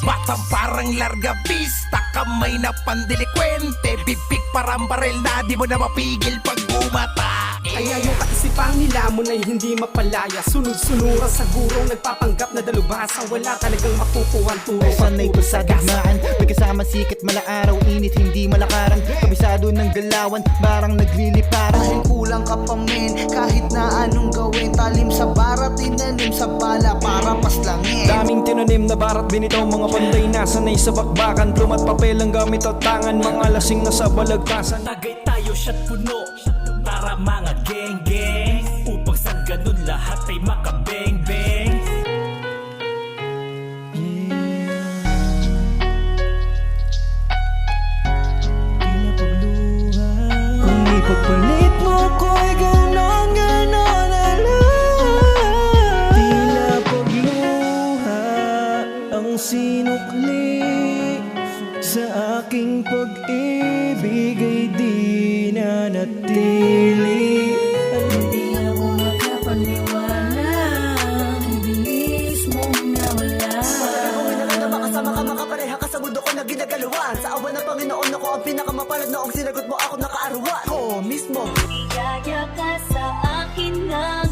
Batang parang larga vista, kamay na pandelikwente, bibig parang baril na di mo na mapigil pag bumata. Kaya yung kaisipang nila mo na hindi mapalaya, sunod-sunuran sa gurong nagpapanggap na dalubhasa, wala talagang makukuha turo sa Sanay ko sa digmaan, may kasama sikat mala araw, init hindi malakarang, kabisado ng galawan, barang nagliliparan. Dahil kulang ka pa men, kahit na anong gawin, talim sa barat, tinanim sa bala para paslangin. Daming tinanim na barat, binitaw mga panday na sanay sa bakbakan, plumat papel ang gamit at tangan, mga lasing na sa balagkasan. Tagay tayo siya't puno, tara mga geng-geng, upang sa ganun lahat ay makabeng-beng. Kung ipagpalit mo ko'y ganon-ganon na lang, tila pagluha ang sinukli sa aking pag-ibig ay di nanatili. Hindi ako makapaniwala, ang bilis mong nawala. Gawin na lang na makasama ka, makapareha ka sa mundo ko na ginagaluhan. Sa awan ng Panginoon ako ang pinakamapalad, noong sinagot mo ako nakaaruan ko mismo. Iyaya ka sa akin ng